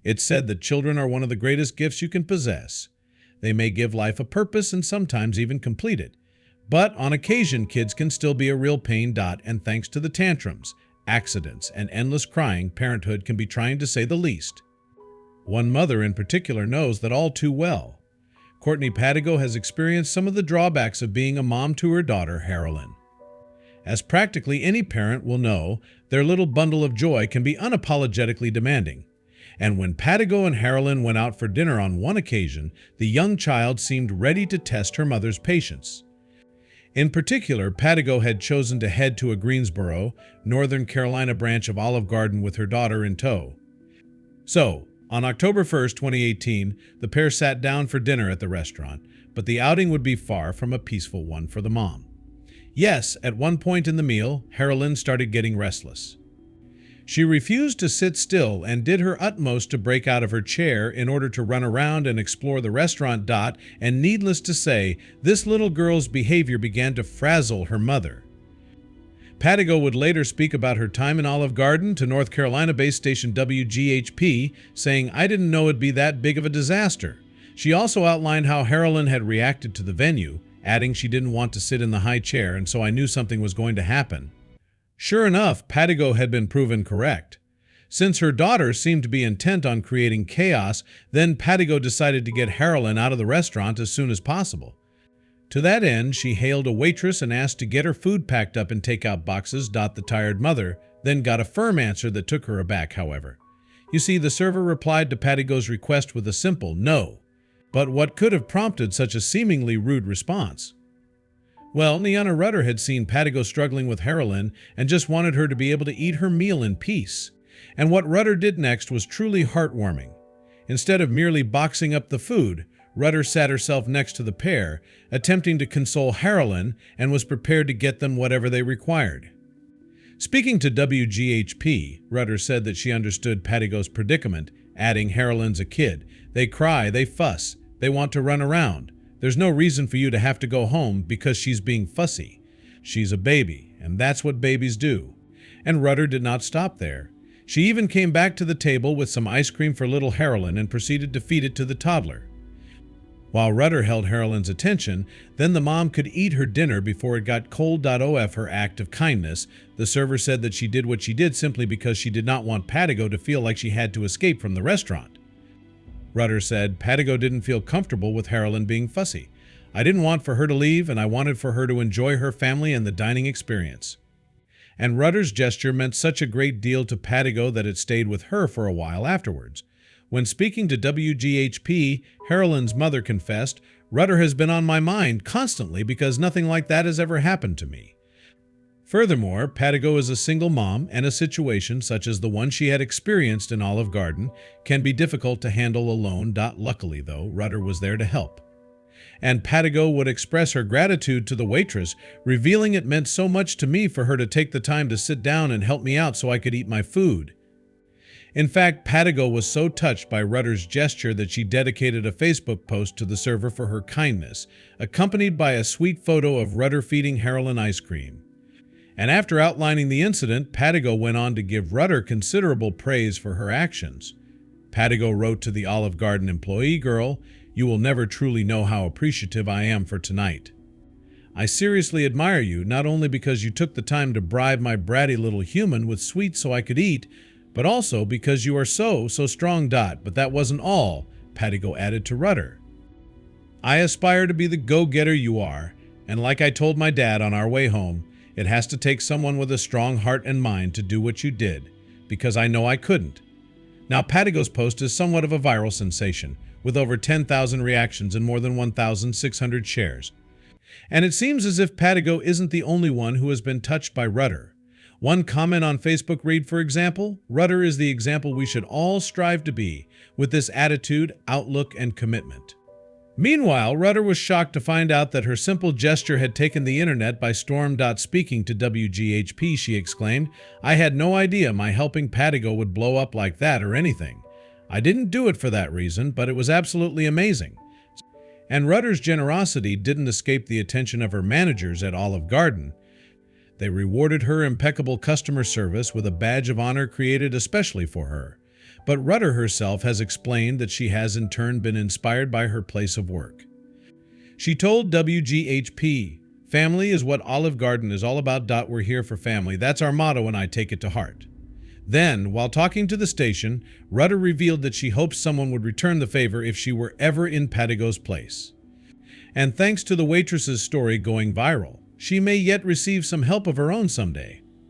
It's said that children are one of the greatest gifts you can possess. They may give life a purpose and sometimes even complete it. But on occasion, kids can still be a real pain. And thanks to the tantrums, accidents, and endless crying, parenthood can be trying to say the least. One mother in particular knows that all too well. Courtney Padigo has experienced some of the drawbacks of being a mom to her daughter, Harolyn. As practically any parent will know, their little bundle of joy can be unapologetically demanding. And when Padigo and Harolyn went out for dinner on one occasion, the young child seemed ready to test her mother's patience. In particular, Padigo had chosen to head to a Greensboro, Northern Carolina branch of Olive Garden with her daughter in tow. So, on October 1st, 2018, the pair sat down for dinner at the restaurant, but the outing would be far from a peaceful one for the mom. Yes, at one point in the meal, Harolyn started getting restless. She refused to sit still and did her utmost to break out of her chair in order to run around and explore the restaurant. And needless to say, this little girl's behavior began to frazzle her mother. Padigo would later speak about her time in Olive Garden to North Carolina-based station WGHP, saying, "I didn't know it'd be that big of a disaster." She also outlined how Harolyn had reacted to the venue, adding she didn't want to sit in the high chair, and so I knew something was going to happen. Sure enough, Padigo had been proven correct. Since her daughter seemed to be intent on creating chaos, then Padigo decided to get Harolyn out of the restaurant as soon as possible. To that end, she hailed a waitress and asked to get her food packed up in takeout boxes. The tired mother then got a firm answer that took her aback, however. You see, the server replied to Padigo's request with a simple no. But what could have prompted such a seemingly rude response? Well, Niana Rudder had seen Padigo struggling with Harolyn and just wanted her to be able to eat her meal in peace. And what Rudder did next was truly heartwarming. Instead of merely boxing up the food, Rudder sat herself next to the pair, attempting to console Harolyn, and was prepared to get them whatever they required. Speaking to WGHP, Rudder said that she understood Padigo's predicament, adding, "Harolyn's a kid. They cry, they fuss, they want to run around. There's no reason for you to have to go home because she's being fussy. She's a baby, and that's what babies do." And Rudder did not stop there. She even came back to the table with some ice cream for little Harolyn and proceeded to feed it to the toddler. While Rudder held Harolyn's attention, then the mom could eat her dinner before it got cold. Her act of kindness. The server said that she did what she did simply because she did not want Padigo to feel like she had to escape from the restaurant. Rudder said, "Padigo didn't feel comfortable with Harolyn being fussy. I didn't want for her to leave, and I wanted for her to enjoy her family and the dining experience." And Rudder's gesture meant such a great deal to Padigo that it stayed with her for a while afterwards. When speaking to WGHP, Harolyn's mother confessed, "Rudder has been on my mind constantly because nothing like that has ever happened to me." Furthermore, Padigo is a single mom, and a situation such as the one she had experienced in Olive Garden can be difficult to handle alone. Luckily, though, Rudder was there to help. And Padigo would express her gratitude to the waitress, revealing it meant so much to me for her to take the time to sit down and help me out so I could eat my food. In fact, Padigo was so touched by Rudder's gesture that she dedicated a Facebook post to the server for her kindness, accompanied by a sweet photo of Rudder feeding Harolyn ice cream. And after outlining the incident, Padigo went on to give Rudder considerable praise for her actions. Padigo wrote to the Olive Garden employee girl, "You will never truly know how appreciative I am for tonight. I seriously admire you, not only because you took the time to bribe my bratty little human with sweets so I could eat, but also because you are so strong. But that wasn't all," Padigo added to Rudder. "I aspire to be the go-getter you are, and like I told my dad on our way home, it has to take someone with a strong heart and mind to do what you did, because I know I couldn't." Now, Padigo's post is somewhat of a viral sensation, with over 10,000 reactions and more than 1,600 shares. And it seems as if Padigo isn't the only one who has been touched by Rudder. One comment on Facebook read, for example, "Rudder is the example we should all strive to be, with this attitude, outlook, and commitment." Meanwhile, Rudder was shocked to find out that her simple gesture had taken the internet by storm. Speaking to WGHP, she exclaimed, "I had no idea my helping Padigo would blow up like that or anything. I didn't do it for that reason, but it was absolutely amazing." And Rudder's generosity didn't escape the attention of her managers at Olive Garden. They rewarded her impeccable customer service with a badge of honor created especially for her. But Rudder herself has explained that she has in turn been inspired by her place of work. She told WGHP, "Family is what Olive Garden is all about. We're here for family. That's our motto and I take it to heart." Then, while talking to the station, Rudder revealed that she hopes someone would return the favor if she were ever in Patigo's place. And thanks to the Waitress's story going viral, she may yet receive some help of her own someday.